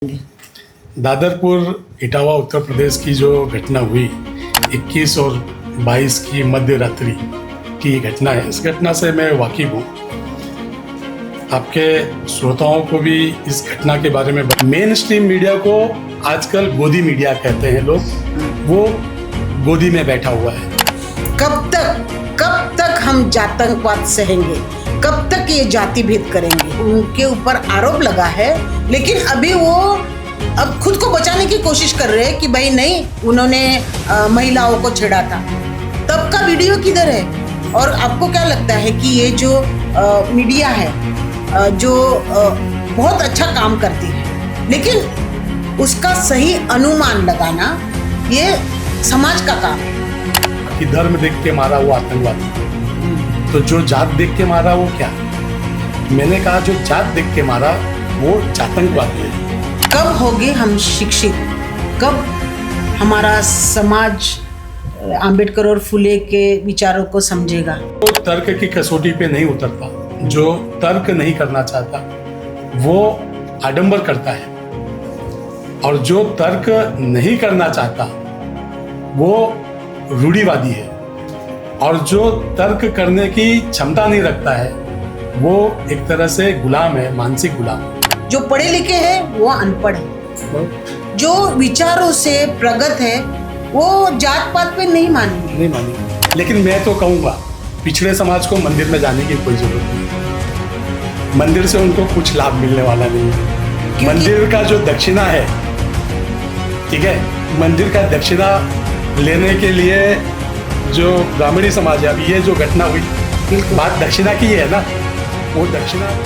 दादरपुर इटावा उत्तर प्रदेश की जो घटना हुई 21 और 22 की मध्य रात्रि की घटना है। इस घटना से मैं वाकिफ हूँ। आपके श्रोताओं को भी इस घटना के बारे में मेन स्ट्रीम मीडिया को आजकल गोदी मीडिया कहते हैं लोग, वो गोदी में बैठा हुआ है। कब तक हम जातंकवाद सहेंगे? कब तक ये जाति भेद करेंगे? उनके ऊपर आरोप लगा है, लेकिन अभी वो अब खुद को बचाने की कोशिश कर रहे हैं कि भाई नहीं, उन्होंने महिलाओं को छेड़ा था। तब का वीडियो किधर है? और आपको क्या लगता है कि ये जो मीडिया है जो बहुत अच्छा काम करती है, लेकिन उसका सही अनुमान लगाना ये समाज का काम है। कि धर्म देख के मारा वो आतंकवादी, तो जो जात देख के मारा वो क्या? मैंने कहा जो जात देख के मारा वो आतंकवादी है। कब होंगे हम शिक्षित? कब हमारा समाज आम्बेडकर और फुले के विचारों को समझेगा? वो तर्क की कसौटी पे नहीं उतरता। जो तर्क नहीं करना चाहता वो आडंबर करता है, और जो तर्क नहीं करना चाहता वो रूढ़िवादी है, और जो तर्क करने की क्षमता नहीं रखता है वो एक तरह से गुलाम है, मानसिक गुलाम। जो पढ़े लिखे हैं वो अनपढ़ है, जो विचारों से प्रगत है वो जात पात पे नहीं मानेंगे। लेकिन मैं तो कहूँगा पिछड़े समाज को मंदिर में जाने की कोई जरूरत नहीं। मंदिर से उनको कुछ लाभ मिलने वाला नहीं है। मंदिर का जो दक्षिणा है, ठीक है, मंदिर का दक्षिणा लेने के लिए जो ग्रामीण समाज है, अभी ये जो घटना हुई बात दक्षिणा की है ना, वो दक्षिणा।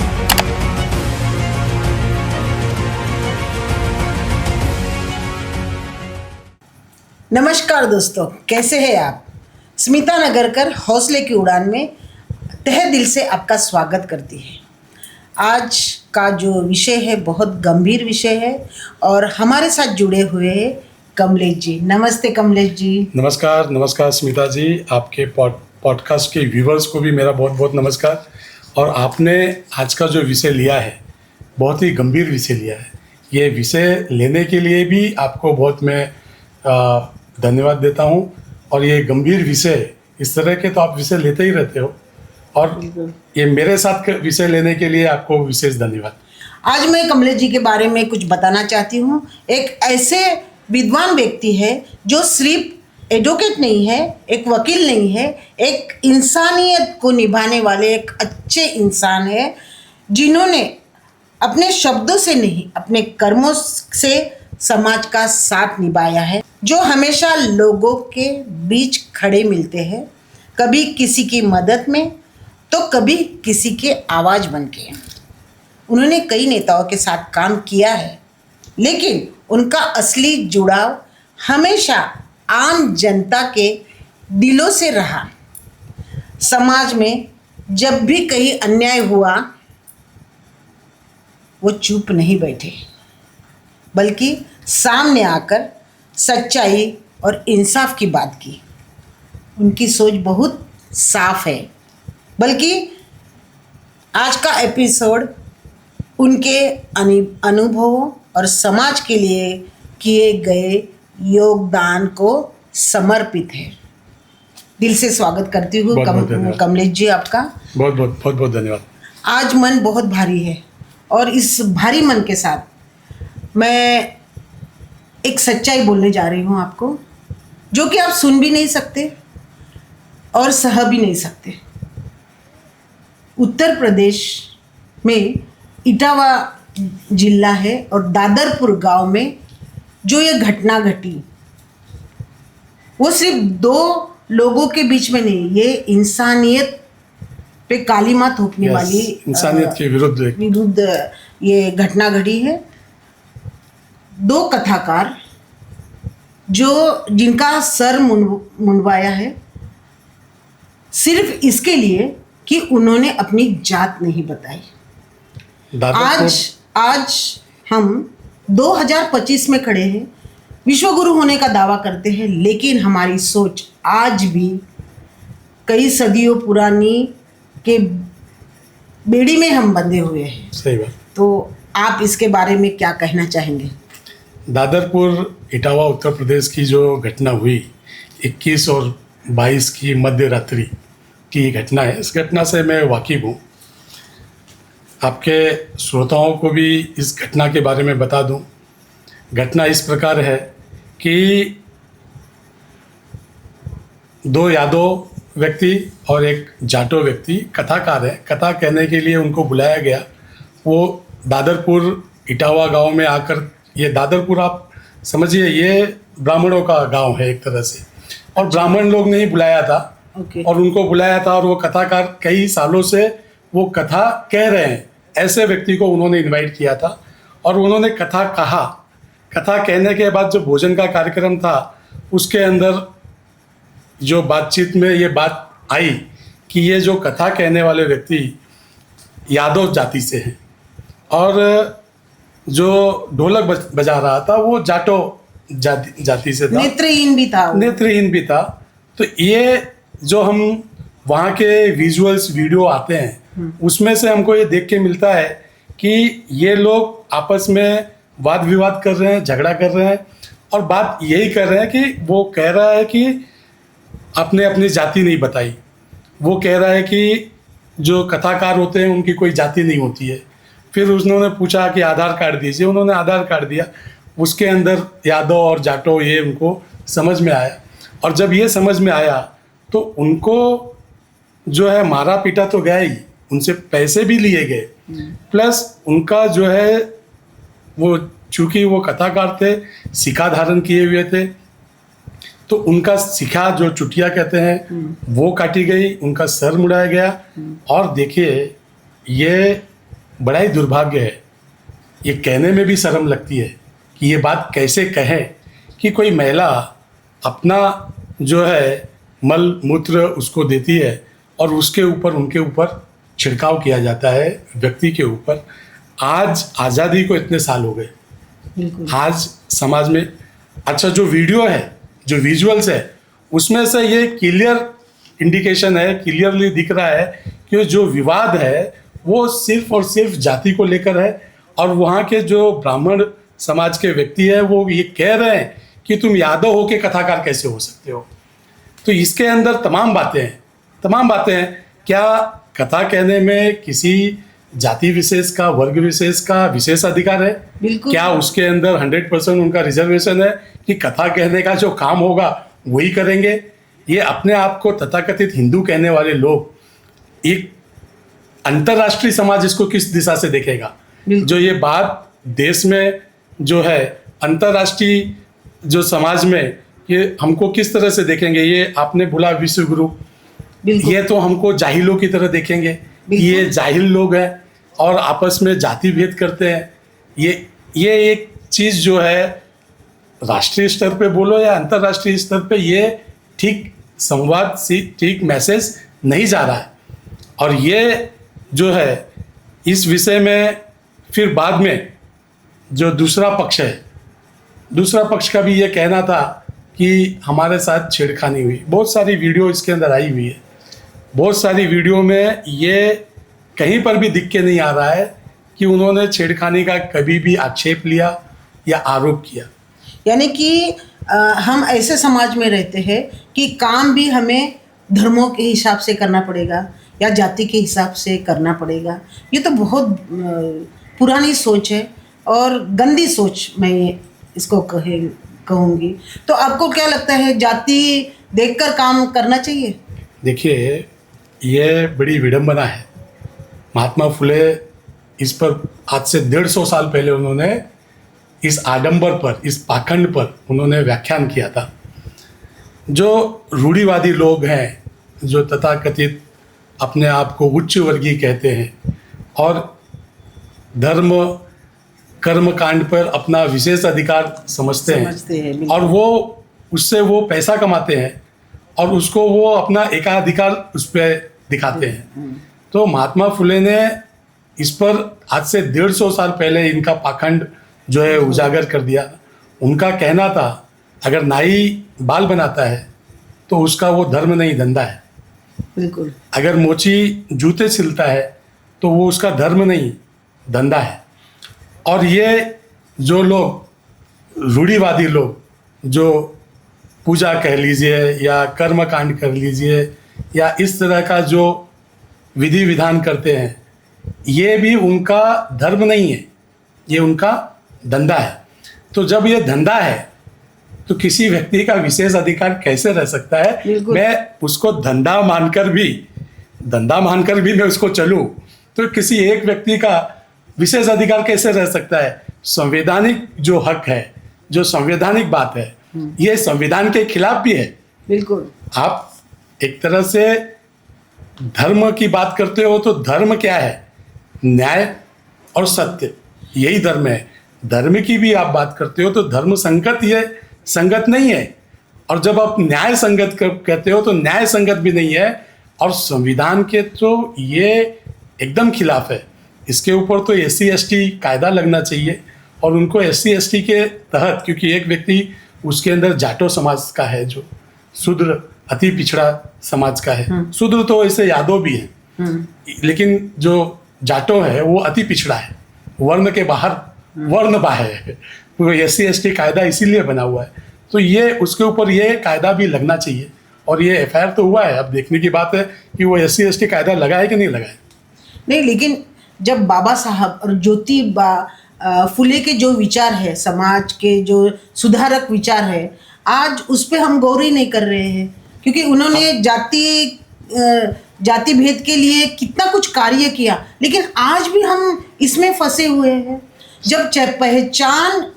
नमस्कार दोस्तों, कैसे हैं आप? स्मिता नगरकर हौसले की उड़ान में तहे दिल से आपका स्वागत करती है। आज का जो विषय है बहुत गंभीर विषय है, और हमारे साथ जुड़े हुए हैं कमलेश जी। नमस्ते कमलेश जी। नमस्कार स्मिता जी। आपके पॉडकास्ट के व्यूवर्स को भी मेरा बहुत बहुत नमस्कार। और आपने आज का जो विषय लिया है बहुत ही गंभीर विषय लिया है। ये विषय लेने के लिए भी आपको बहुत मैं धन्यवाद देता हूँ। और ये गंभीर विषय, इस तरह के तो आप विषय लेते ही रहते हो, और ये मेरे साथ विषय लेने के लिए आपको विशेष धन्यवाद। आज मैं कमलेश जी के बारे में कुछ बताना चाहती हूँ। एक ऐसे विद्वान व्यक्ति है जो सिर्फ एडवोकेट नहीं है, एक वकील नहीं है, एक इंसानियत को निभाने वाले एक अच्छे इंसान है, जिन्होंने अपने शब्दों से नहीं अपने कर्मों से समाज का साथ निभाया है, जो हमेशा लोगों के बीच खड़े मिलते हैं, कभी किसी की मदद में तो कभी किसी के आवाज़ बन के। उन्होंने कई नेताओं के साथ काम किया है, लेकिन उनका असली जुड़ाव हमेशा आम जनता के दिलों से रहा। समाज में जब भी कहीं अन्याय हुआ वो चुप नहीं बैठे, बल्कि सामने आकर सच्चाई और इंसाफ की बात की। उनकी सोच बहुत साफ है, बल्कि आज का एपिसोड उनके अनुभवों और समाज के लिए किए गए योगदान को समर्पित है। दिल से स्वागत करती हूँ कमलेश जी आपका। बहुत धन्यवाद। आज मन बहुत भारी है, और इस भारी मन के साथ मैं एक सच्चाई बोलने जा रही हूँ आपको, जो कि आप सुन भी नहीं सकते और सह भी नहीं सकते। उत्तर प्रदेश में इटावा जिला है, और दादरपुर गांव में जो ये घटना घटी वो सिर्फ दो लोगों के बीच में नहीं, ये इंसानियत पे काली माँ थोपने वाली, इंसानियत के विरुद्ध ये घटना घटी है। दो कथाकार जिनका सर मुंडवाया है, सिर्फ इसके लिए कि उन्होंने अपनी जात नहीं बताई। आज हम 2025 में खड़े हैं, विश्वगुरु होने का दावा करते हैं, लेकिन हमारी सोच आज भी कई सदियों पुरानी के बेड़ी में हम बंधे हुए हैं। सही बात। तो आप इसके बारे में क्या कहना चाहेंगे? दादरपुर इटावा उत्तर प्रदेश की जो घटना हुई 21 और 22 की मध्य रात्रि की घटना है, इस घटना से मैं वाकिफ़ हूँ। आपके श्रोताओं को भी इस घटना के बारे में बता दूँ। घटना इस प्रकार है कि दो यादव व्यक्ति और एक जाटो व्यक्ति कथाकार है, कथा कहने के लिए उनको बुलाया गया। वो दादरपुर इटावा गांव में आकर, ये दादरपुर आप समझिए ये ब्राह्मणों का गांव है एक तरह से, और ब्राह्मण लोग ने ही बुलाया था। और उनको बुलाया था, और वो कथाकार कई सालों से वो कथा कह रहे हैं, ऐसे व्यक्ति को उन्होंने इनवाइट किया था और उन्होंने कथा कहा। कथा कहने के बाद जो भोजन का कार्यक्रम था उसके अंदर जो बातचीत में ये बात आई कि ये जो कथा कहने वाले व्यक्ति यादव जाति से हैं और जो ढोलक बजा रहा था वो जाटो जाति से था, नेत्रहीन भी था। तो ये जो हम वहाँ के विजुअल्स वीडियो आते हैं उसमें से हमको ये देख के मिलता है कि ये लोग आपस में वाद विवाद कर रहे हैं, झगड़ा कर रहे हैं, और बात यही कर रहे हैं कि वो कह रहा है कि आपने अपनी जाति नहीं बताई। वो कह रहा है कि जो कथाकार होते हैं उनकी कोई जाति नहीं होती है। फिर उन्होंने पूछा कि आधार कार्ड दीजिए, उन्होंने आधार कार्ड दिया। उसके अंदर यादव और जाटो ये उनको समझ में आया, और जब ये समझ में आया तो उनको जो है मारा पीटा तो गया ही, उनसे पैसे भी लिए गए, प्लस उनका जो है वो चूँकि वो कथाकार थे, सिक्का धारण किए हुए थे, तो उनका सिक्का जो चुटिया कहते हैं वो काटी गई, उनका सर मुड़ाया गया। और देखिए ये बड़ा ही दुर्भाग्य है, ये कहने में भी शर्म लगती है कि ये बात कैसे कहें कि कोई महिला अपना जो है मल मूत्र उसको देती है और उसके ऊपर उनके ऊपर छिड़काव किया जाता है व्यक्ति के ऊपर। आज आज़ादी को इतने साल हो गए, आज समाज में अच्छा जो वीडियो है, जो विजुअल्स है, उसमें से ये क्लियर इंडिकेशन है, क्लियरली दिख रहा है कि जो विवाद है वो सिर्फ और सिर्फ जाति को लेकर है। और वहाँ के जो ब्राह्मण समाज के व्यक्ति है वो ये कह रहे हैं कि तुम यादव हो के कथाकार कैसे हो सकते हो। तो इसके अंदर तमाम बातें हैं। क्या कथा कहने में किसी जाति विशेष का, वर्ग विशेष का विशेष अधिकार है? क्या उसके अंदर 100% उनका रिजर्वेशन है कि कथा कहने का जो काम होगा वही करेंगे? ये अपने आप को तथाकथित हिंदू कहने वाले लोग, एक अंतर्राष्ट्रीय समाज इसको किस दिशा से देखेगा? जो ये बात देश में जो है अंतर्राष्ट्रीय जो समाज में ये हमको किस तरह से देखेंगे? ये आपने बोला विश्व गुरु, ये तो हमको जाहिलों की तरह देखेंगे, ये जाहिल लोग हैं और आपस में जाति भेद करते हैं। ये एक चीज़ जो है राष्ट्रीय स्तर पे बोलो या अंतर्राष्ट्रीय स्तर पे ये ठीक संवाद सी ठीक मैसेज नहीं जा रहा है। और ये जो है इस विषय में फिर बाद में जो दूसरा पक्ष का भी ये कहना था कि हमारे साथ छेड़खानी हुई। बहुत सारी वीडियो इसके अंदर आई हुई है, बहुत सारी वीडियो में ये कहीं पर भी दिख के नहीं आ रहा है कि उन्होंने छेड़खानी का कभी भी आक्षेप लिया या आरोप किया। यानी कि हम ऐसे समाज में रहते हैं कि काम भी हमें धर्मों के हिसाब से करना पड़ेगा या जाति के हिसाब से करना पड़ेगा। ये तो बहुत पुरानी सोच है और गंदी सोच मैं इसको कहूँगी। तो आपको क्या लगता है, जाति देखकर काम करना चाहिए? देखिए ये बड़ी विडंबना है। महात्मा फुले इस पर आज से 150 साल पहले उन्होंने इस आडंबर पर, इस पाखंड पर उन्होंने व्याख्यान किया था। जो रूढ़िवादी लोग हैं, जो तथाकथित अपने आप को उच्च वर्गीय कहते हैं और धर्म कर्म कांड पर अपना विशेष अधिकार समझते हैं और वो उससे वो पैसा कमाते हैं और उसको वो अपना एकाधिकार उस पर दिखाते हैं। तो महात्मा फुले ने इस पर आज से 150 साल पहले इनका पाखंड जो है उजागर कर दिया। उनका कहना था अगर नाई बाल बनाता है तो उसका वो धर्म नहीं धंधा है। बिल्कुल। अगर मोची जूते सिलता है तो वो उसका धर्म नहीं धंधा है। और ये जो लोग रूढ़िवादी लोग जो पूजा कह लीजिए या कर्म कांड कर लीजिए या इस तरह का जो विधि विधान करते हैं, ये भी उनका धर्म नहीं है, ये उनका धंधा है। तो जब ये धंधा है तो किसी व्यक्ति का विशेष अधिकार कैसे रह सकता है? बिल्कुल। मैं उसको धंधा मानकर भी मैं उसको चलूं तो किसी एक व्यक्ति का विशेष अधिकार कैसे रह सकता है? संवैधानिक जो हक है, जो संवैधानिक बात है, ये संविधान के खिलाफ भी है। बिल्कुल। आप एक तरह से धर्म की बात करते हो तो धर्म क्या है? न्याय और सत्य, यही धर्म है। धर्म की भी आप बात करते हो तो धर्म संगत ये संगत नहीं है, और जब आप न्याय संगत कहते हो तो न्याय संगत भी नहीं है, और संविधान के तो ये एकदम खिलाफ है। इसके ऊपर तो SC/ST कायदा लगना चाहिए, और उनको SC/ST के तहत, क्योंकि एक व्यक्ति उसके अंदर जाटो समाज का है, जो शूद्र अति पिछड़ा समाज का है। शूद्र तो ऐसे यादव भी है, लेकिन जो जाटो है वो अति पिछड़ा है, वर्ण के बाहर, वर्ण बाह्य है। वो SC/ST कायदा इसीलिए बना हुआ है। तो ये उसके ऊपर ये कायदा भी लगना चाहिए, और ये FIR तो हुआ है। अब देखने की बात है कि वो SC/ST कायदा लगा है कि नहीं लगा है। नहीं, लेकिन जब बाबा साहब और फुले के जो विचार है, समाज के जो सुधारक विचार है, आज उस पर हम गौर ही नहीं कर रहे हैं, क्योंकि उन्होंने जाति भेद के लिए कितना कुछ कार्य किया, लेकिन आज भी हम इसमें फंसे हुए हैं। जब पहचान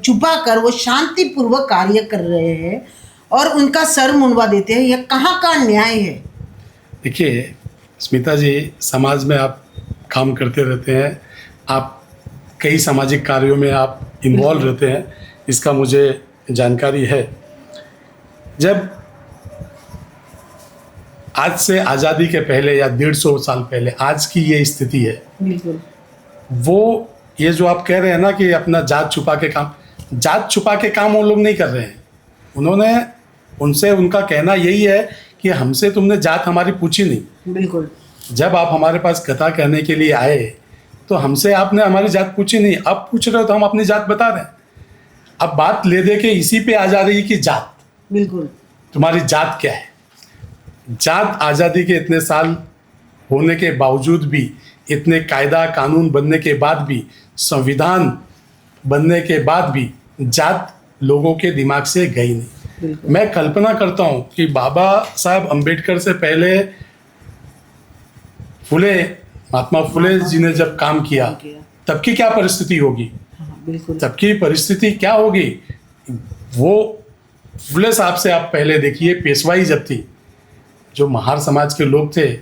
छुपा कर वो शांतिपूर्वक कार्य कर रहे हैं और उनका सर मुंडवा देते हैं, यह कहाँ का न्याय है? देखिए स्मिता जी, समाज में आप काम करते रहते हैं, आप कई सामाजिक कार्यों में आप इन्वॉल्व रहते हैं, इसका मुझे जानकारी है। जब आज से आज़ादी के पहले या 150 साल पहले आज की ये स्थिति है, बिल्कुल। वो ये जो आप कह रहे हैं ना कि अपना जात छुपा के काम वो लोग नहीं कर रहे हैं। उनसे उनका कहना यही है कि हमसे तुमने जात हमारी पूछी नहीं। बिल्कुल। जब आप हमारे पास कथा कहने के लिए आए तो हमसे आपने हमारी जात पूछी नहीं, अब पूछ रहे हो तो हम अपनी जात बता रहे हैं। अब बात ले दे के इसी पे आ जा रही है कि जात, बिल्कुल, तुम्हारी जात क्या है? जात आज़ादी के इतने साल होने के बावजूद भी, इतने कायदा कानून बनने के बाद भी, संविधान बनने के बाद भी जात लोगों के दिमाग से गई नहीं। मैं कल्पना करता हूँ कि बाबा साहब अम्बेडकर से पहले महात्मा फुले जी ने जब काम किया तब की क्या परिस्थिति होगी? बिल्कुल। तब की परिस्थिति क्या होगी? वो फुले साहब से आप पहले देखिए, पेशवाई जब थी, जो महार समाज के लोग थे,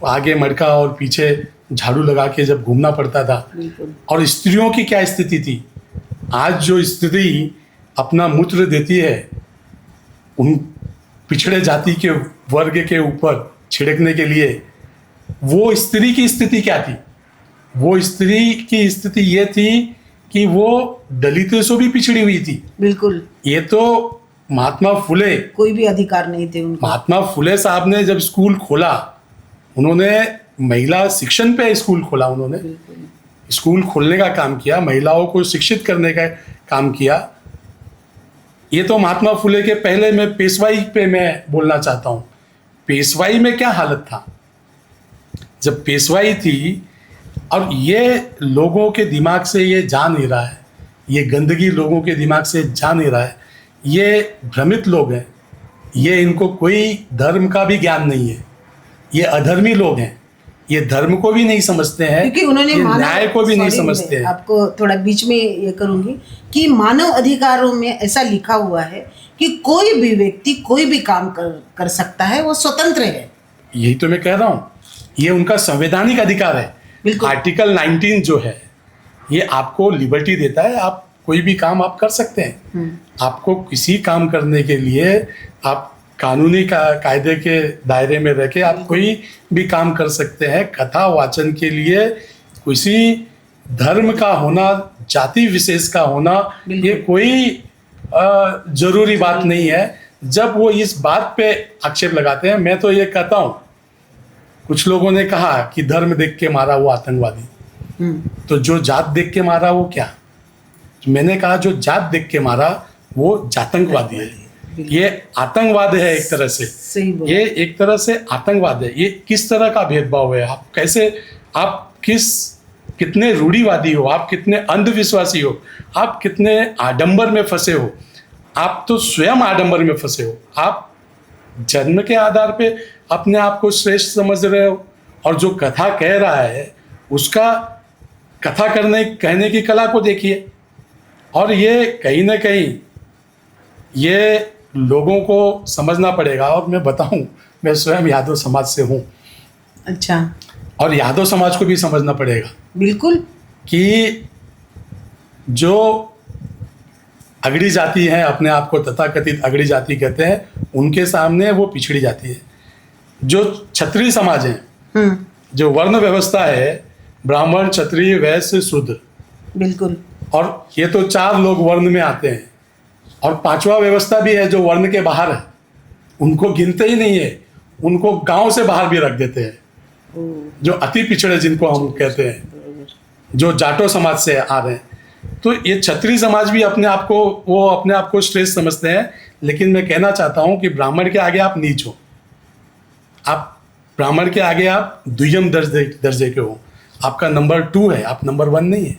आगे मटका और पीछे झाड़ू लगा के जब घूमना पड़ता था, और स्त्रियों की क्या स्थिति थी। आज जो स्त्री अपना मूत्र देती है उन पिछड़े जाति के वर्ग के ऊपर छिड़कने के लिए, वो स्त्री की स्थिति क्या थी? वो स्त्री की स्थिति ये थी कि वो दलितों से भी पिछड़ी हुई थी। बिल्कुल। ये तो महात्मा फुले, कोई भी अधिकार नहीं थे उनको। महात्मा फुले साहब ने जब स्कूल खोला, उन्होंने महिला शिक्षण पे स्कूल खोला, उन्होंने स्कूल खोलने का काम किया, महिलाओं को शिक्षित करने का काम किया। ये तो महात्मा फुले के पहले मैं पेशवाई पे मैं बोलना चाहता हूँ। पेशवाई में क्या हालत था? जब पेशवाई थी और ये लोगों के दिमाग से ये जा नहीं रहा है, ये गंदगी लोगों के दिमाग से जा नहीं रहा है, ये भ्रमित लोग हैं, ये इनको कोई धर्म का भी ज्ञान नहीं है, ये अधर्मी लोग हैं, ये धर्म को भी नहीं समझते हैं, क्योंकि उन्होंने न्याय को भी नहीं समझते हैं। आपको थोड़ा बीच में ये करूंगी कि मानव अधिकारों में ऐसा लिखा हुआ है कि कोई भी व्यक्ति कोई भी काम कर सकता है, वो स्वतंत्र है। यही तो मैं कह रहा हूँ, ये उनका संवैधानिक अधिकार है। आर्टिकल 19 जो है ये आपको लिबर्टी देता है, आप कोई भी काम आप कर सकते हैं। आपको किसी काम करने के लिए आप कानूनी कायदे के दायरे में रह के आप कोई भी काम कर सकते हैं। कथा वाचन के लिए किसी धर्म का होना, जाति विशेष का होना, ये कोई जरूरी बात नहीं है। जब वो इस बात पे आक्षेप लगाते हैं, मैं तो ये कहता हूँ, कुछ लोगों ने कहा कि धर्म देख के मारा वो आतंकवादी। तो जो जात देख के मारा वो क्या, मैंने कहा जो जात देख के मारा वो जातंकवादी है, ये आतंकवाद है एक तरह से। सही बोला। ये एक तरह से आतंकवाद है। ये किस तरह का भेदभाव है, आप कैसे, आप कितने रूढ़िवादी हो, आप कितने अंधविश्वासी हो, आप कितने आडंबर में फंसे हो। आप तो स्वयं आडंबर में फंसे हो। आप जन्म के आधार पे अपने आप को श्रेष्ठ समझ रहे हो, और जो कथा कह रहा है उसका कथा कहने की कला को देखिए। और ये कहीं ना कहीं ये लोगों को समझना पड़ेगा। और मैं बताऊं, मैं स्वयं यादव समाज से हूँ, अच्छा, और यादव समाज को भी समझना पड़ेगा बिल्कुल कि जो अगड़ी जाति है, अपने आप को तथाकथित अगड़ी जाति कहते हैं, उनके सामने वो पिछड़ी जाति है। जो क्षत्रिय समाज है, जो वर्ण व्यवस्था है, ब्राह्मण, क्षत्रिय, वैश्य, शूद्र, बिल्कुल, और ये तो 4 लोग वर्ण में आते हैं। और 5वां व्यवस्था भी है जो वर्ण के बाहर है, उनको गिनते ही नहीं है, उनको गांव से बाहर भी रख देते हैं। जो अति पिछड़े जिनको हम कहते हैं, जो जाटो समाज से आ रहे हैं। तो ये क्षत्रिय समाज भी अपने आप को श्रेष्ठ समझते हैं। लेकिन मैं कहना चाहता हूं कि ब्राह्मण के आगे आप नीच हो, आप ब्राह्मण के आगे आप द्वितीय दर्जे के हो, आपका नंबर 2 है, आप नंबर 1 नहीं है।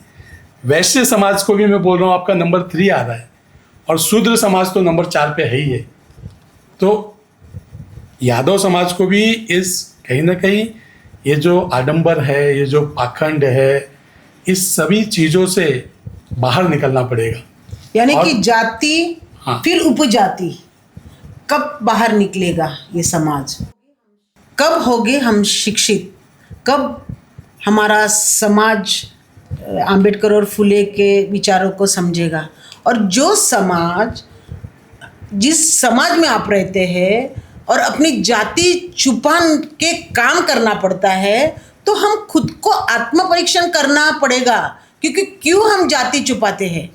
वैश्य समाज को भी मैं बोल रहा हूँ, आपका नंबर 3 आ रहा है, और शूद्र समाज तो नंबर 4 पे है ही है। तो यादव समाज को भी इस कहीं ना कहीं ये जो आडंबर है, ये जो पाखंड है, इस सभी चीज़ों से बाहर निकलना पड़ेगा। यानी और- कि जाति, हाँ। फिर उपजाति, कब बाहर निकलेगा ये समाज? कब होगे हम शिक्षित? कब हमारा समाज आंबेडकर और फुले के विचारों को समझेगा? और जो समाज, जिस समाज में आप रहते हैं और अपनी जाति छुपान के काम करना पड़ता है, तो हम खुद को आत्म परीक्षण करना पड़ेगा, क्योंकि क्यों हम जाति छुपाते हैं?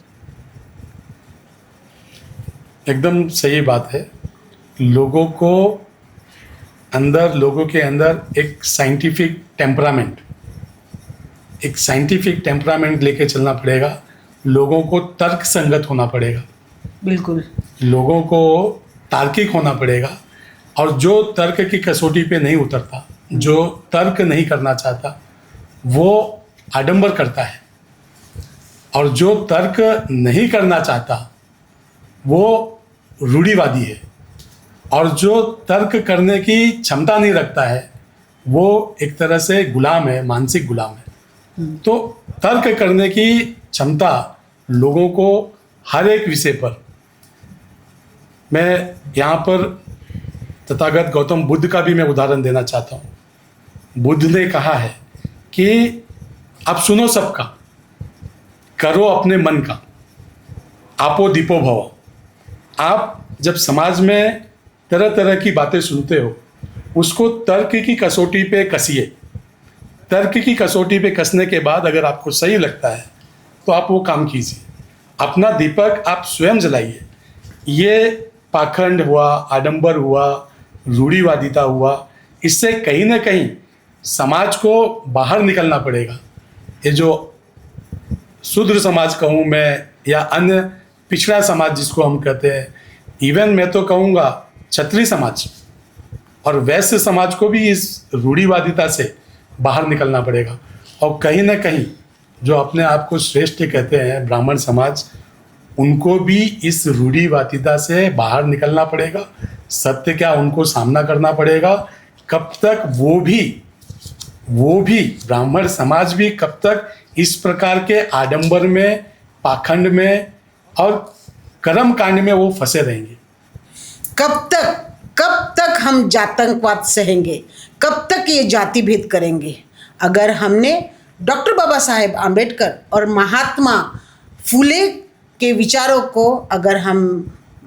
एकदम सही बात है। लोगों के अंदर एक साइंटिफिक टेम्परामेंट लेके चलना पड़ेगा। लोगों को तर्क संगत होना पड़ेगा, बिल्कुल, लोगों को तार्किक होना पड़ेगा। और जो तर्क की कसौटी पे नहीं उतरता, जो तर्क नहीं करना चाहता, वो आडंबर करता है। और जो तर्क नहीं करना चाहता वो रूढ़िवादी है। और जो तर्क करने की क्षमता नहीं रखता है वो एक तरह से गुलाम है, मानसिक गुलाम है। तो तर्क करने की क्षमता लोगों को हर एक विषय पर, मैं यहाँ पर तथागत गौतम बुद्ध का भी मैं उदाहरण देना चाहता हूँ। बुद्ध ने कहा है कि आप सुनो सबका, करो अपने मन का, आपो दीपो भव। आप जब समाज में तरह तरह की बातें सुनते हो, उसको तर्क की कसौटी पे कसिए। तर्क की कसौटी पे कसने के बाद अगर आपको सही लगता है तो आप वो काम कीजिए। अपना दीपक आप स्वयं जलाइए। ये पाखंड हुआ, आडंबर हुआ, रूढ़िवादिता हुआ, इससे कहीं ना कहीं समाज को बाहर निकलना पड़ेगा। ये जो शूद्र समाज कहूँ मैं, या अन्य पिछड़ा समाज जिसको हम कहते हैं, इवन मैं तो कहूँगा क्षत्रिय समाज और वैश्य समाज को भी इस रूढ़िवादिता से बाहर निकलना पड़ेगा। और कहीं ना कहीं जो अपने आप को श्रेष्ठ कहते हैं ब्राह्मण समाज, उनको भी इस रूढ़िवादिता से बाहर निकलना पड़ेगा। सत्य क्या, उनको सामना करना पड़ेगा। कब तक वो भी ब्राह्मण समाज भी कब तक इस प्रकार के आडंबर में, पाखंड में और कर्म कांड में वो फंसे रहेंगे? कब तक हम जातंकवाद सहेंगे? कब तक ये जाति भेद करेंगे? अगर हमने डॉक्टर बाबा साहेब आम्बेडकर और महात्मा फुले के विचारों को, अगर हम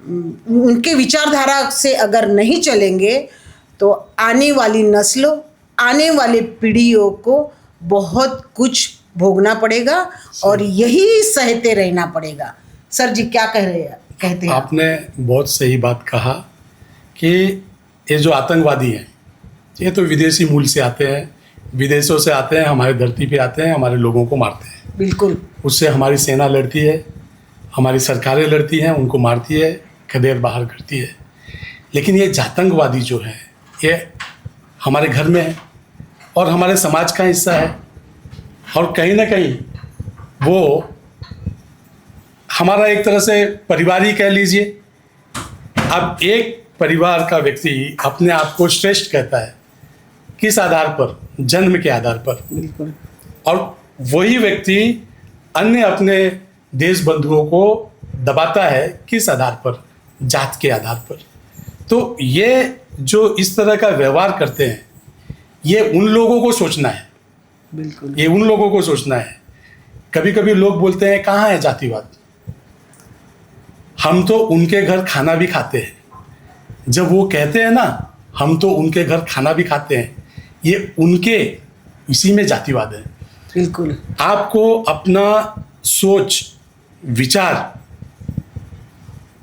उनके विचारधारा से अगर नहीं चलेंगे, तो आने वाली नस्लों, आने वाले पीढ़ियों को बहुत कुछ भोगना पड़ेगा और यही सहते रहना पड़ेगा। सर जी क्या कहते हैं? आपने बहुत सही बात कहा कि ये जो आतंकवादी हैं, ये तो विदेशी मूल से आते हैं, विदेशों से आते हैं, हमारी धरती पे आते हैं, हमारे लोगों को मारते हैं। बिल्कुल। उससे हमारी सेना लड़ती है, हमारी सरकारें लड़ती हैं, उनको मारती है, खदेड़ बाहर करती है। लेकिन ये जातंकवादी जो है, ये हमारे घर में है और हमारे समाज का हिस्सा है, और कहीं ना कहीं वो हमारा एक तरह से परिवार ही कह लीजिए। अब एक परिवार का व्यक्ति अपने आप को श्रेष्ठ कहता है, किस आधार पर? जन्म के आधार पर। बिल्कुल। और वही व्यक्ति अन्य अपने देश बंधुओं को दबाता है, किस आधार पर? जात के आधार पर। तो ये जो इस तरह का व्यवहार करते हैं, ये उन लोगों को सोचना है, बिल्कुल। ये उन लोगों को सोचना है। कभी कभी लोग बोलते हैं कहाँ है जातिवाद? हम तो उनके घर खाना भी खाते हैं। जब वो कहते हैं ना, हम तो उनके घर खाना भी खाते हैं, ये उनके, इसी में जातिवाद है। बिल्कुल। आपको अपना सोच विचार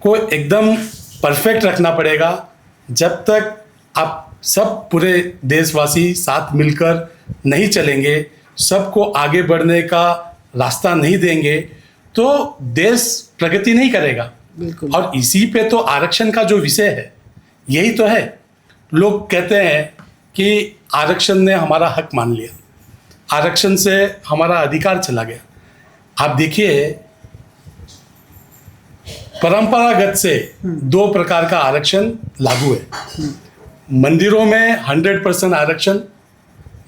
को एकदम परफेक्ट रखना पड़ेगा। जब तक आप सब पूरे देशवासी साथ मिलकर नहीं चलेंगे, सबको आगे बढ़ने का रास्ता नहीं देंगे, तो देश प्रगति नहीं करेगा। बिल्कुल। और इसी पे तो आरक्षण का जो विषय है, यही तो है। लोग कहते हैं कि आरक्षण ने हमारा हक मान लिया, आरक्षण से हमारा अधिकार चला गया। आप देखिए, परंपरागत से दो प्रकार का आरक्षण लागू है। मंदिरों में 100% आरक्षण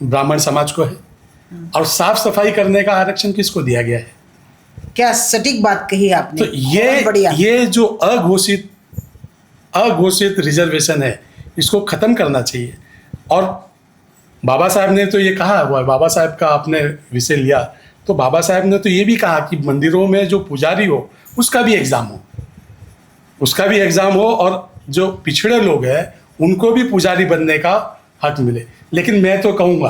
ब्राह्मण समाज को है, और साफ सफाई करने का आरक्षण किसको दिया गया है? क्या सटीक बात कही आपने। तो बहुत बढ़िया। ये जो अघोषित रिजर्वेशन है, इसको खत्म करना चाहिए। और बाबा साहब ने तो ये कहा हुआ है, बाबा साहब का आपने विषय लिया, तो बाबा साहब ने तो ये भी कहा कि मंदिरों में जो पुजारी हो, उसका भी एग्जाम हो, उसका भी एग्जाम हो, और जो पिछड़े लोग हैं उनको भी पुजारी बनने का हक मिले। लेकिन मैं तो कहूँगा,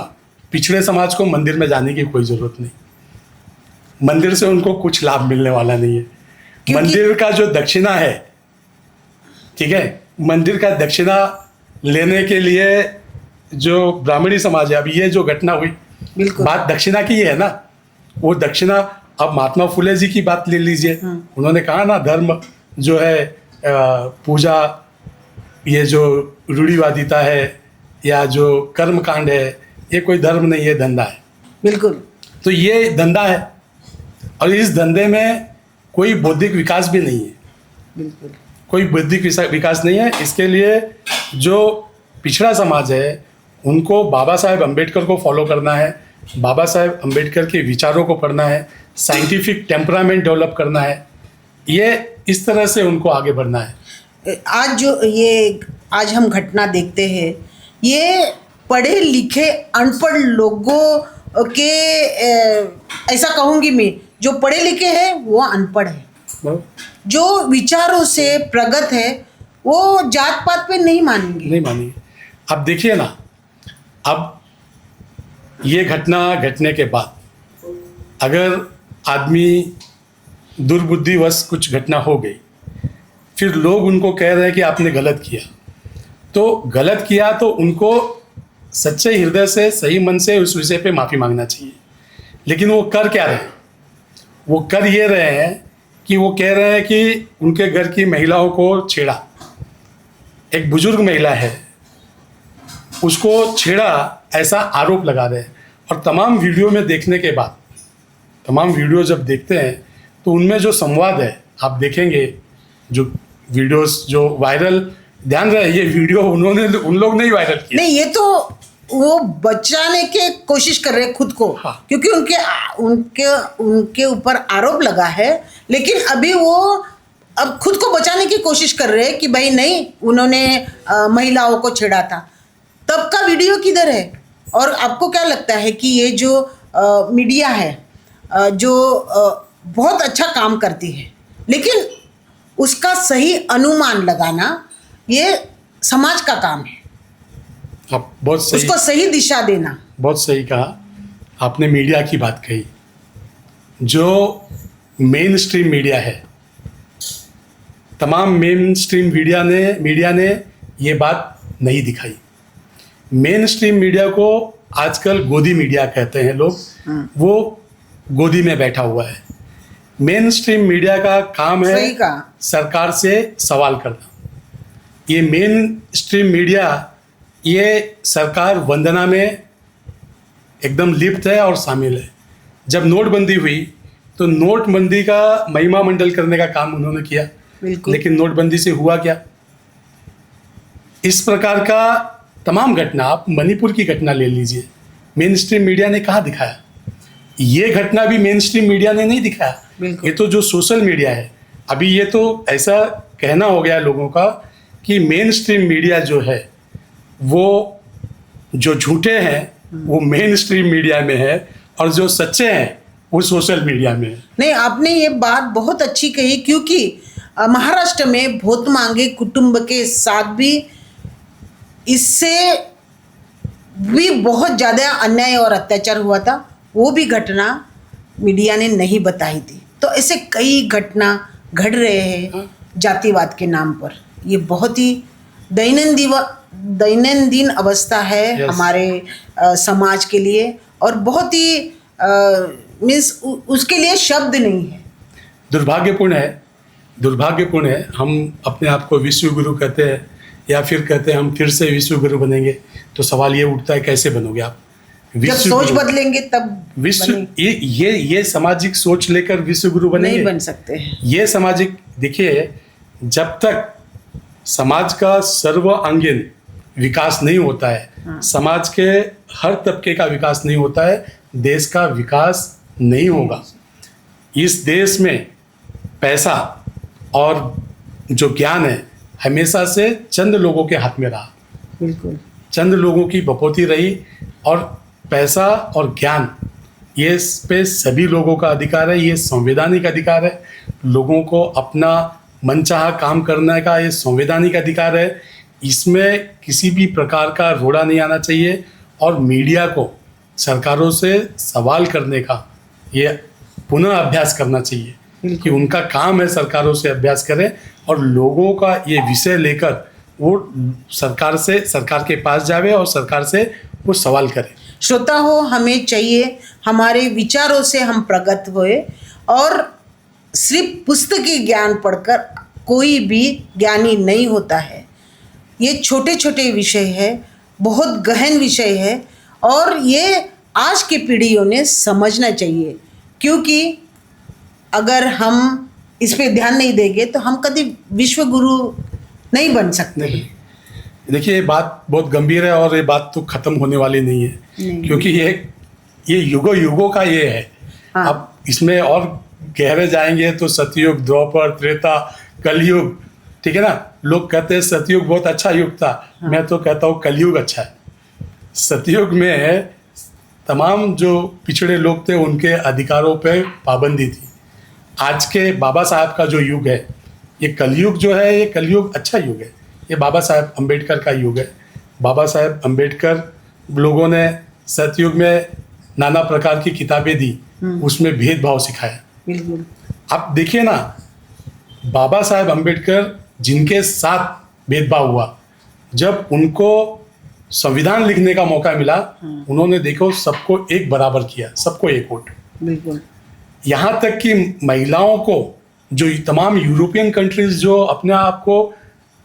पिछड़े समाज को मंदिर में जाने की कोई ज़रूरत नहीं। मंदिर से उनको कुछ लाभ मिलने वाला नहीं है। मंदिर का जो दक्षिणा है, ठीक है, मंदिर का दक्षिणा लेने के लिए जो ब्राह्मणी समाज है, अभी ये जो घटना हुई, बिल्कुल। बात दक्षिणा की है ना, वो दक्षिणा, अब महात्मा फुले जी की बात ले लीजिए। उन्होंने कहा ना, धर्म जो है पूजा, ये जो रूढ़िवादिता है या जो कर्म कांड है, ये कोई धर्म नहीं है, धंधा है। बिल्कुल। तो ये धंधा है, और इस धंधे में कोई बौद्धिक विकास भी नहीं है। बिल्कुल। कोई बौद्धिक विकास नहीं है। इसके लिए जो पिछड़ा समाज है, उनको बाबा साहेब अम्बेडकर को फॉलो करना है, बाबा साहेब अम्बेडकर के विचारों को पढ़ना है, साइंटिफिक टेम्परामेंट डेवलप करना है, ये इस तरह से उनको आगे बढ़ना है। आज हम घटना देखते हैं, ये पढ़े लिखे अनपढ़ लोगों के ऐसा कहूँगी मैं, जो पढ़े लिखे हैं वो अनपढ़ है, जो विचारों से प्रगत है वो जात पात पे नहीं मानेंगे। अब देखिए ना, अब ये घटना घटने के बाद अगर आदमी दुर्बुद्धिवश कुछ घटना हो गई, फिर लोग उनको कह रहे हैं कि आपने गलत किया, तो गलत किया तो उनको सच्चे हृदय से, सही मन से उस विषय पे माफ़ी मांगना चाहिए। लेकिन वो कर क्या रहे हैं? वो कर ये रहे हैं कि वो कह रहे हैं कि उनके घर की महिलाओं को छेड़ा। एक बुजुर्ग महिला है, उसको छेड़ा, ऐसा आरोप लगा रहे हैं। और तमाम वीडियो में देखने के बाद, तमाम वीडियो जब देखते हैं तो उनमें जो संवाद है, आप देखेंगे जो वीडियोस जो वायरल, ध्यान रहे ये वीडियो उन लोग नहीं वायरल किया। नहीं, ये तो वो बचाने के कोशिश कर रहे हैं खुद को। हाँ। क्योंकि उनके ऊपर आरोप लगा है, लेकिन अभी वो अब खुद को बचाने की कोशिश कर रहे हैं कि भाई नहीं, उन्होंने महिलाओं को छेड़ा था। तब का वीडियो किधर है? और आपको क्या लगता है कि ये जो मीडिया है, जो बहुत अच्छा काम करती है, लेकिन उसका सही अनुमान लगाना ये समाज का काम है। आप बहुत सही, उसको सही दिशा देना। बहुत सही कहा आपने, मीडिया की बात कही। जो मेन स्ट्रीम मीडिया है, तमाम मेन स्ट्रीम मीडिया ने ये बात नहीं दिखाई। मेन स्ट्रीम मीडिया को आजकल गोदी मीडिया कहते हैं लोग, वो गोदी में बैठा हुआ है। मेन स्ट्रीम मीडिया का काम है सही कहा। सरकार से सवाल करना। ये मेन स्ट्रीम मीडिया, ये सरकार वंदना में एकदम लिप्त है और शामिल है। जब नोटबंदी हुई तो नोटबंदी का महिमा मंडल करने का काम उन्होंने किया, बिल्कुल। लेकिन नोटबंदी से हुआ क्या? इस प्रकार का तमाम घटना, आप मणिपुर की घटना ले लीजिए, मेन स्ट्रीम मीडिया ने कहाँ दिखाया? ये घटना भी मेन स्ट्रीम मीडिया ने नहीं दिखाया। बिल्कुल। ये तो जो सोशल मीडिया है, अभी ये तो ऐसा कहना हो गया लोगों का कि मेन स्ट्रीम मीडिया जो है वो जो झूठे हैं वो मेन स्ट्रीम मीडिया में है और जो सच्चे हैं वो सोशल मीडिया में है। नहीं, आपने ये बात बहुत अच्छी कही, क्योंकि महाराष्ट्र में बहुत मांगे कुटुंब के साथ भी इससे भी बहुत ज़्यादा अन्याय और अत्याचार हुआ था। वो भी घटना मीडिया ने नहीं बताई थी। तो ऐसे कई घटना घट रहे हैं जातिवाद के नाम पर। ये बहुत ही दैनंदिन अवस्था है Yes. हमारे समाज के लिए, और बहुत ही मीन्स उसके लिए शब्द नहीं है। दुर्भाग्यपूर्ण है। हम अपने आप को विश्व गुरु कहते हैं या फिर कहते हैं हम फिर से विश्व गुरु बनेंगे, तो सवाल ये उठता है कैसे बनोगे आप? जब सोच गुरु- बदलेंगे तब विश्व बनेंगे। ये सामाजिक सोच लेकर विश्व गुरु बनेंगे? नहीं बन सकते हैं। ये सामाजिक, देखिए, जब तक समाज का सर्वांगीण विकास नहीं होता है, समाज के हर तबके का विकास नहीं होता है, देश का विकास नहीं होगा। इस देश में पैसा और जो ज्ञान है हमेशा से चंद लोगों के हाथ में रहा, बिल्कुल। चंद लोगों की बपौती रही, और पैसा और ज्ञान ये पे सभी लोगों का अधिकार है। ये संवैधानिक अधिकार है। लोगों को अपना मनचाहा काम करने का ये संवैधानिक अधिकार है। इसमें किसी भी प्रकार का रोड़ा नहीं आना चाहिए, और मीडिया को सरकारों से सवाल करने का ये पुनः अभ्यास करना चाहिए कि उनका काम है सरकारों से अभ्यास करें, और लोगों का ये विषय लेकर वो सरकार के पास जावे और सरकार से वो सवाल करे। श्रोता हो, हमें चाहिए हमारे विचारों से हम प्रगत हुए, और सिर्फ पुस्तकी ज्ञान पढ़कर कोई भी ज्ञानी नहीं होता है। ये छोटे छोटे विषय है, बहुत गहन विषय है, और ये आज की पीढ़ियों ने समझना चाहिए, क्योंकि अगर हम इस पे ध्यान नहीं देंगे तो हम कभी विश्व गुरु नहीं बन सकते। नहीं, देखिए, ये बात बहुत गंभीर है और ये बात तो खत्म होने वाली नहीं है, क्योंकि ये युगों का ये है। हाँ। अब इसमें और गहरे जाएंगे तो सतयुग, द्वापर, त्रेता, कलयुग, ठीक है ना। लोग कहते हैं सतयुग बहुत अच्छा युग था। मैं तो कहता हूँ कलयुग अच्छा है। सतयुग में तमाम जो पिछड़े लोग थे उनके अधिकारों पे पाबंदी थी। आज के बाबा साहब का जो युग है, ये कलयुग जो है, ये कलयुग अच्छा युग है। ये बाबा साहब अम्बेडकर का युग है। बाबा साहब अम्बेडकर लोगों ने सतयुग में नाना प्रकार की किताबें दी, उसमें भेदभाव सिखाया। बिल्कुल। आप देखिए ना, बाबा साहब अम्बेडकर जिनके साथ भेदभाव हुआ, जब उनको संविधान लिखने का मौका मिला, उन्होंने देखो सबको एक बराबर किया, सबको एक वोट। बिल्कुल। यहाँ तक कि महिलाओं को, जो तमाम यूरोपियन कंट्रीज जो अपने आप को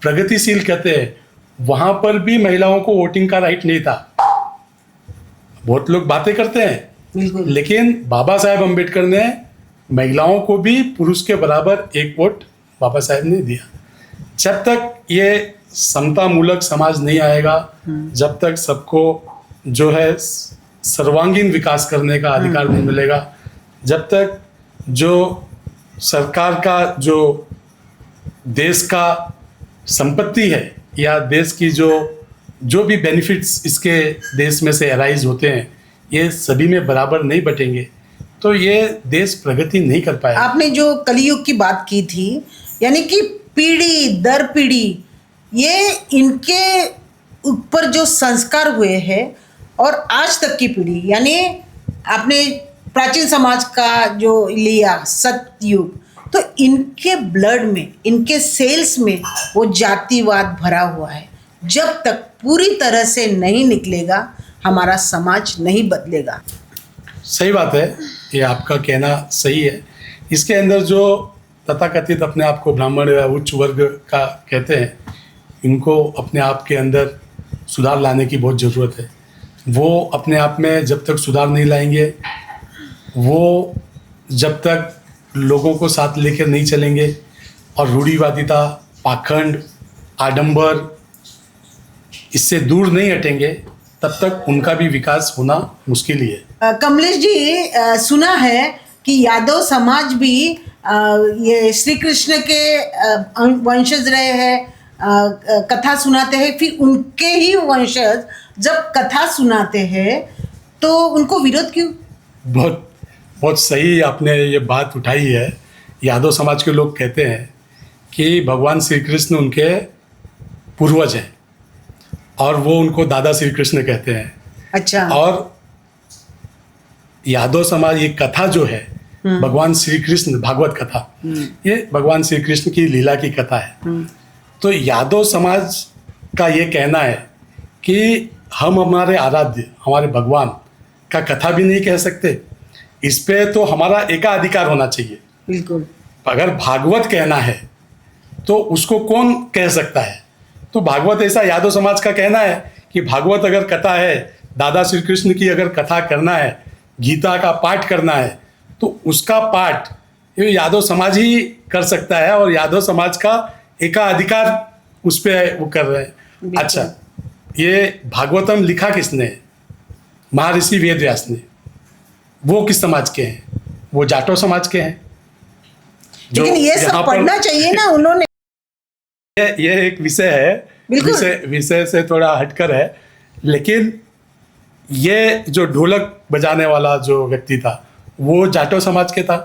प्रगतिशील कहते हैं, वहाँ पर भी महिलाओं को वोटिंग का राइट नहीं था। बहुत लोग बातें करते हैं, बिल्कुल। लेकिन बाबा साहेब अम्बेडकर ने महिलाओं को भी पुरुष के बराबर एक वोट बाबा साहेब ने दिया। जब तक ये समता मूलक समाज नहीं आएगा, जब तक सबको जो है सर्वांगीण विकास करने का अधिकार नहीं मिलेगा, जब तक जो सरकार का जो देश का संपत्ति है या देश की जो भी बेनिफिट्स इसके देश में से अराइज होते हैं, ये सभी में बराबर नहीं बटेंगे, तो ये देश प्रगति नहीं कर पाएगा। आपने जो कलयुग की बात की थी, यानी कि पीढ़ी दर पीढ़ी ये इनके ऊपर जो संस्कार हुए हैं, और आज तक की पीढ़ी, यानी आपने प्राचीन समाज का जो लिया सतयुग, तो इनके ब्लड में, इनके सेल्स में वो जातिवाद भरा हुआ है। जब तक पूरी तरह से नहीं निकलेगा, हमारा समाज नहीं बदलेगा। सही बात है, ये आपका कहना सही है। इसके अंदर जो तथाकथित अपने आप को ब्राह्मण या उच्च वर्ग का कहते हैं, इनको अपने आप के अंदर सुधार लाने की बहुत ज़रूरत है। वो अपने आप में जब तक सुधार नहीं लाएंगे, वो जब तक लोगों को साथ लेकर नहीं चलेंगे और रूढ़िवादिता, पाखंड, आडंबर इससे दूर नहीं हटेंगे, तब तक उनका भी विकास होना मुश्किल ही है। कमलेश जी, सुना है कि यादव समाज भी ये श्री कृष्ण के वंशज रहे हैं, कथा सुनाते हैं, फिर उनके ही वंशज जब कथा सुनाते हैं तो उनको विरोध क्यों? बहुत बहुत सही आपने ये बात उठाई है। यादव समाज के लोग कहते हैं कि भगवान श्री कृष्ण उनके पूर्वज हैं और वो उनको दादा श्री कृष्ण कहते हैं। अच्छा। और यादव समाज ये कथा जो है भगवान श्री कृष्ण, भागवत कथा, ये भगवान श्री कृष्ण की लीला की कथा है। तो यादव समाज का ये कहना है कि हम हमारे आराध्य, हमारे भगवान का कथा भी नहीं कह सकते, इस पे तो हमारा एकाधिकार होना चाहिए। बिल्कुल। अगर भागवत कहना है तो उसको कौन कह सकता है? तो भागवत ऐसा यादव समाज का कहना है कि भागवत अगर कथा है, दादा श्री कृष्ण की अगर कथा करना है, गीता का पाठ करना है, तो उसका पाठ ये यादव समाज ही कर सकता है और यादव समाज का एकाधिकार उस पर वो कर रहे हैं। अच्छा, ये भागवतम लिखा किसने? महर्षि वेदव्यास ने। वो किस समाज के हैं? वो जाटो समाज के हैं। लेकिन ये सब पढ़ना चाहिए ना उन्होंने। ये एक विषय है, विषय से थोड़ा हटकर है, लेकिन ये जो ढोलक बजाने वाला जो व्यक्ति था वो जाटो समाज के था।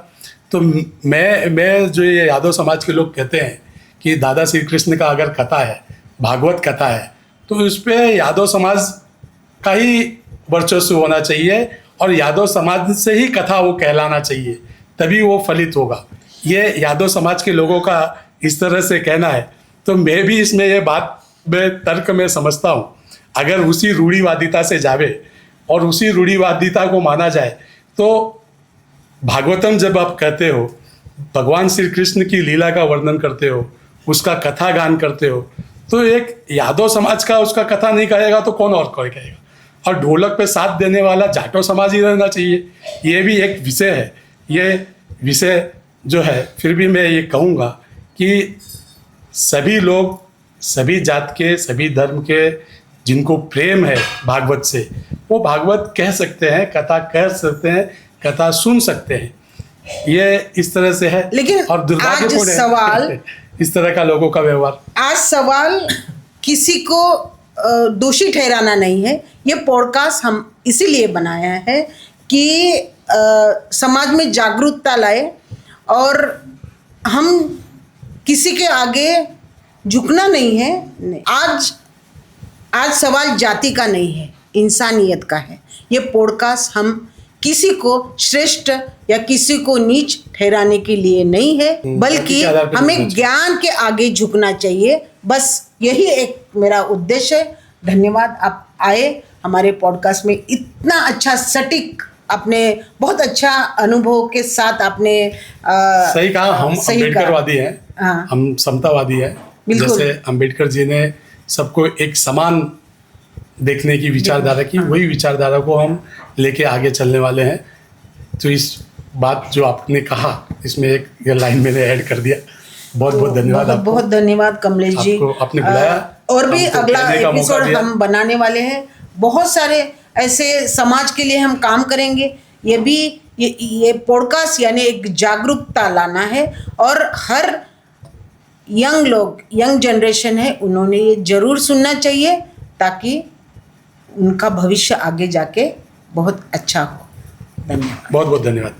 तो मैं जो ये यादव समाज के लोग कहते हैं कि दादा श्री कृष्ण का अगर कथा है, भागवत कथा है, तो उस पर यादव समाज का ही वर्चस्व होना चाहिए और यादव समाज से ही कथा वो कहलाना चाहिए, तभी वो फलित होगा। ये यादव समाज के लोगों का इस तरह से कहना है। तो मैं भी इसमें ये बात में तर्क में समझता हूँ, अगर उसी रूढ़िवादिता से जावे और उसी रूढ़िवादिता को माना जाए, तो भागवतम जब आप कहते हो, भगवान श्री कृष्ण की लीला का वर्णन करते हो, उसका कथा गान करते हो, तो एक यादव समाज का उसका कथा नहीं कहेगा तो कौन और कोई कहेगा? और ढोलक पे साथ देने वाला जाटो समाज ही रहना चाहिए। ये भी एक विषय है। ये विषय जो है, फिर भी मैं ये कहूँगा कि सभी लोग, सभी जात के, सभी धर्म के जिनको प्रेम है भागवत से, वो भागवत कह सकते हैं, कथा कह सकते हैं, कथा सुन सकते हैं। ये इस तरह से है। लेकिन और दुर्भाग्यपूर्ण है सवाल इस तरह का लोगों का व्यवहार। आज सवाल किसी को दोषी ठहराना नहीं है। ये पॉडकास्ट हम इसीलिए बनाया है कि समाज में जागरूकता लाए और हम किसी के आगे झुकना नहीं है। नहीं। आज सवाल जाति का नहीं है, इंसानियत का है। ये पॉडकास्ट हम किसी को श्रेष्ठ या किसी को नीच ठहराने के लिए नहीं है, बल्कि हमें ज्ञान के आगे झुकना चाहिए। बस यही एक मेरा उद्देश्य है। धन्यवाद, आप आए हमारे पॉडकास्ट में, इतना अच्छा सटीक, आपने बहुत अच्छा अनुभव के साथ आपने सही कहा। हम अम्बेडकरवादी हैं। हाँ। हम समतावादी हैं। जैसे अम्बेडकर जी ने सबको एक समान देखने की विचारधारा की, वही विचारधारा को हम लेके आगे चलने वाले हैं। तो इस बात जो आपने कहा, इसमें एक ये लाइन मैंने ऐड कर दिया। बहुत बहुत धन्यवाद आपको। बहुत धन्यवाद कमलेश जी, आपने बुलाया। और भी अगला एपिसोड हम बनाने वाले हैं। बहुत सारे ऐसे समाज के लिए हम काम करेंगे। ये पॉडकास्ट यानी एक जागरूकता लाना है और हर यंग जनरेशन है, उन्होंने ये जरूर सुनना चाहिए ताकि उनका भविष्य आगे जाके बहुत अच्छा हो। धन्यवाद। बहुत बहुत धन्यवाद।